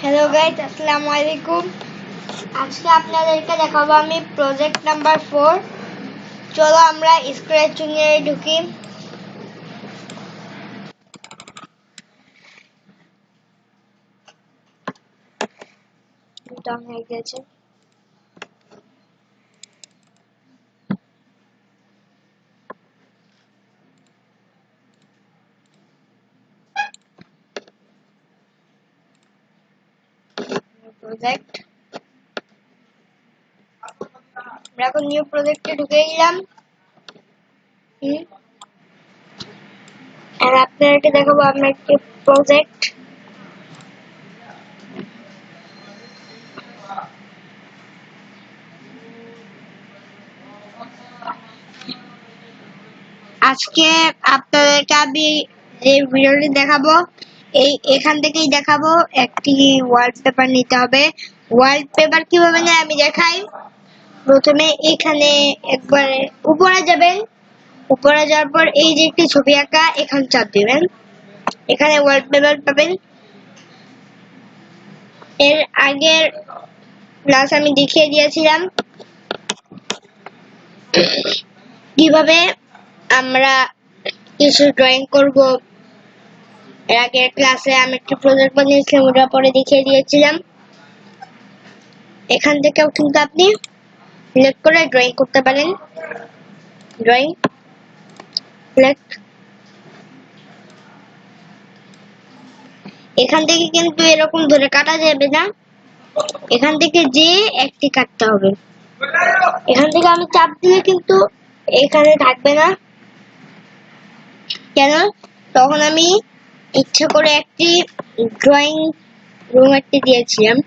Hello guys अस्सलाम वालेकुम। আজকে আপনাদেরকে দেখাবো আমি প্রজেক্ট নাম্বার 4। চলো আমরা স্ক্র্যাচিং এ ঢুকি। ডাউন হয়ে গেছে। প্রজেক্ট আমরা এখন নিউ প্রজেক্টে ঢুকে গেলাম। আর আপনাদেরকে দেখাবো আমরা একটি প্রজেক্ট। আজকে আপনাদেরকে আমি যে ভিডিওটি দেখাবো এখান থেকেই দেখাবো। একটি ওয়ালপেপার নিতে হবে। ওয়ালপেপার কিভাবে নেয় আমি দেখাই। প্রথমে এখানে একবারে উপরে যাবেন। উপরে যাওয়ার পর এই যে একটি ছবি আঁকা এখানে চাপ দিবেন। এখানে ওয়ালপেপার পাবেন। এর আগের ক্লাস আমি দেখিয়ে দিয়েছিলাম কিভাবে আমরা কিছু ড্রয়িং করব। এর আগের ক্লাসে আমি একটি প্রজেক্ট বানিয়েছিলাম, ওটা পরে দেখিয়ে দিয়েছিলাম। এখান থেকেও কিন্তু আপনি সিলেক্ট করে ড্রয়িং করতে পারেন। Drawing select. এখান থেকে কিন্তু এরকম ধরে কাটা যাবে না, এখান থেকে যে একটি কাটতে হবে। এখান থেকে আমি চাপ দিলে কিন্তু এখানে থাকবে না। কেন? তখন আমি ইচ্ছা করে একটি ড্রয়িং রুম একটি দিয়েছিলাম,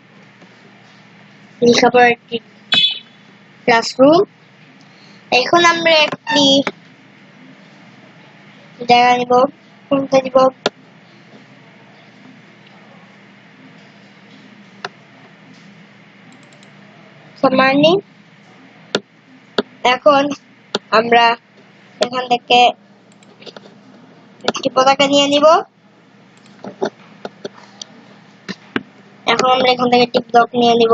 লেখাপড়ার একটি ক্লাসরুম। এখন আমরা একটি জায়গা নিব। কোনটা দিব? সামানি। এখন আমরা এখান থেকে একটি পতাকা নিয়ে নিব। এখন আমরা এখান থেকে একটি ব্লক নিয়ে নিব।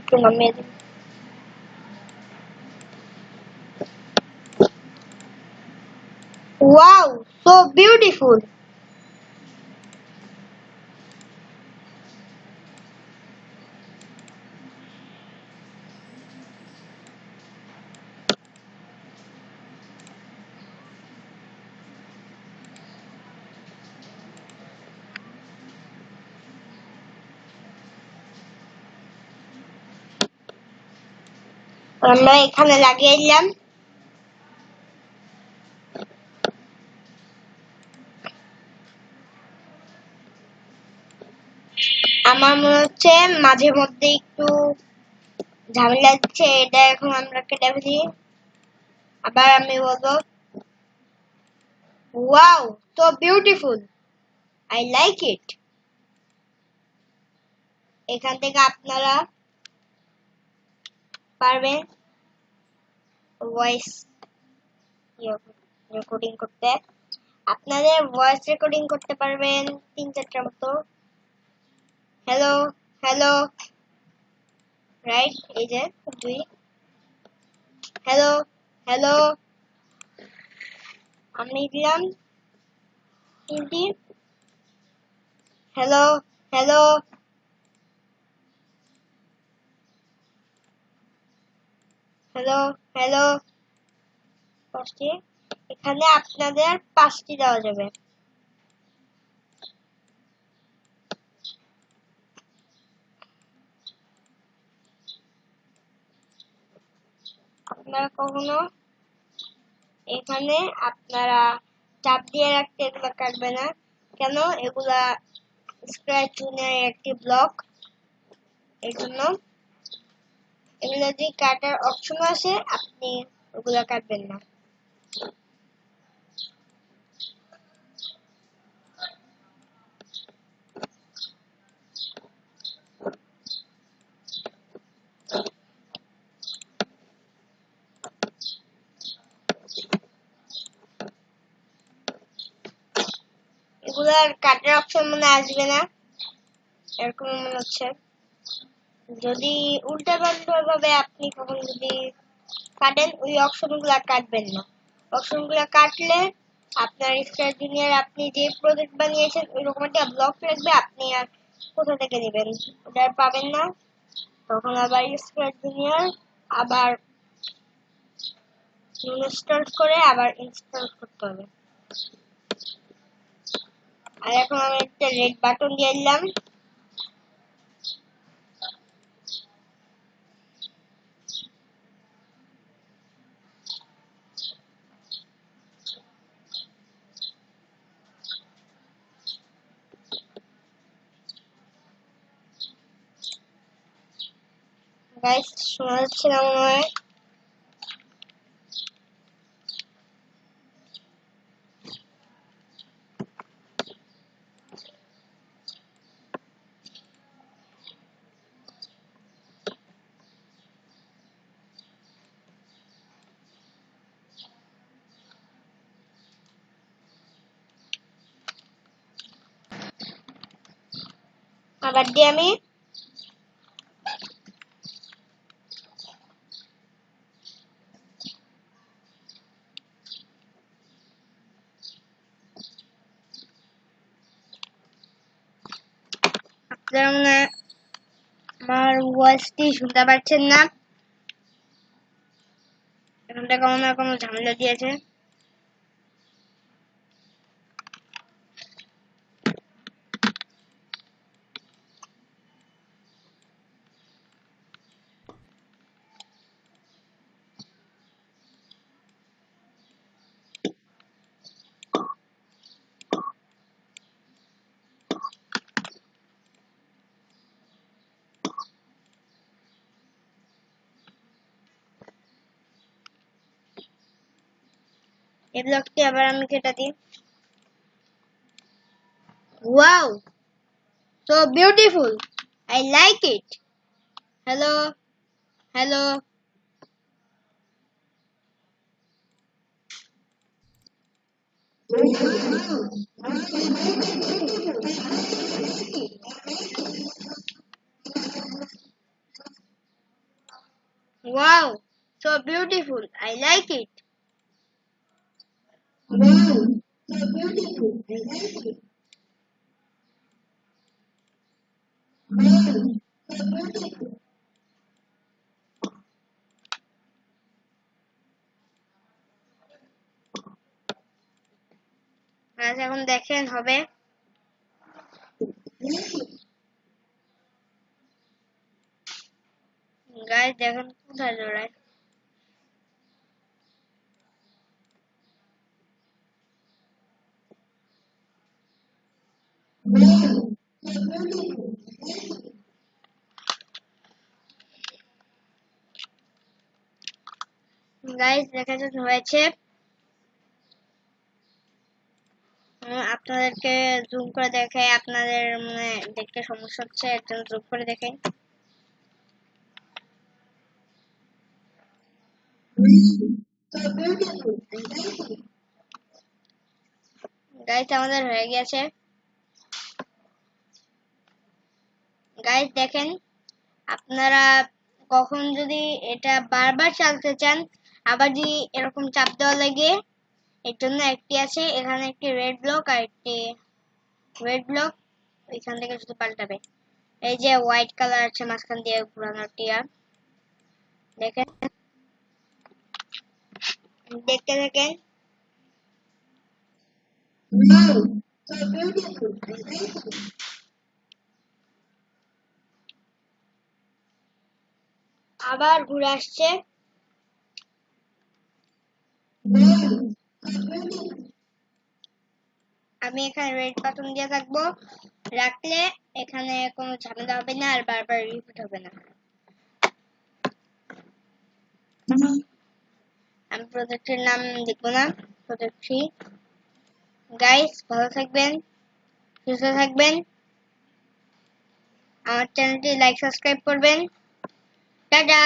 একটু নামিয়ে দিব। Wow, so beautiful. আমরা এখানে লাগিয়ে দিলাম। আমার মনে হচ্ছে মাঝে মধ্যে একটু ঝামেলা দিচ্ছে, এটা এখন আমরা কেটে ফেলি। আবার আমি বলবো wow, so beautiful, I like it. এখান থেকে আপনারা পারবেন ভয়েস রেকর্ডিং করতে। আপনাদের ভয়েস রেকর্ডিং করতে পারবেন 3-4টার মতো। হ্যালো হ্যালো, রাইট, এই যে 2। হ্যালো হ্যালো, আমি দিলাম 3টি। হ্যালো হ্যালো হ্যালো হ্যালো, 5টি। এখানে আপনাদের 5টি দেওয়া যাবে। আপনারা কখনো এখানে আপনারা চাপ দিয়ে রাখতে এগুলা কাটবে না। কেন? এগুলা স্ক্র্যাচ টুনের একটি ব্লক, এর জন্য এগুলো যদি কাটার অপশন আসে আপনি ওগুলা কাটবেন না। এগুলার কাটার অপশন মনে আসবে না, এরকম মনে হচ্ছে। যদি উল্টা পাল্টা ভাবে আপনি কখন যদি কাটেন, ওই অপশন গুলা কাটবেন না। অপশন গুলা কাটলে আপনার স্টার জুনিয়র আপনি যে প্রজেক্ট বানিয়েছেন ওইরকম একটা ব্লক লাগবে, আপনি আর কোথা থেকে নেবেন ওটা আর পাবেন না। তখন আবার স্টার জুনিয়র আবার ইনস্টল করে আবার ইনস্টল করতে হবে। আর এখন আমি একটা রেড বাটন দিয়ে দিলাম। গাইস শোনা যাচ্ছে না মনে হয়। আবার দিয়ে আমি আপনারা মনে হয় আমার ভয়েসটি শুনতে পাচ্ছেন না, এখানটা কোনো না কোনো ঝামেলা দিয়েছে। এই ব্লকটি আবার আমি কেটে দিই। Wow, so beautiful, I like it. Hello, hello. Wow, so beautiful, I like it. আচ্ছা এখন দেখেন হবে। গাইস দেখেন কোথায় জড়ায়। গাইস দেখা যাচ্ছে হয়েছে। আপনাদেরকে জুম করে দেখাই, আপনাদের মানে দেখতে সমস্যা হচ্ছে, একজন জুম করে দেখাই। গাইস আমাদের হয়ে গেছে। গাইস দেখেন, আপনারা কখন যদি এটা বারবার চালাতে চান, আবার যদি এরকম চাপ দেওয়া লাগে, এর জন্য একটি আছে এখানে, একটি রেড ব্লক আর একটি রেড ব্লক, এখান থেকে শুধু পাল্টাবে। এই যে হোয়াইট কালার আছে মাঝখান দিয়ে ঘোরানো টিয়া, দেখেন, দেখতে থাকেন। আবার ঘুরে আসছে। আমি এখানে রেড বাটন দিয়ে থাকবো, রাখলে এখানে কোনো ঝামেলা হবে না আর বারবার রিপিট হবে না। আমি প্রজেক্টের নাম লিখবো না, প্রজেক্ট 3। গাইস ভালো থাকবেন, সুস্থ থাকবেন, আমার চ্যানেলটি লাইক সাবস্ক্রাইব করবেন। টাটা।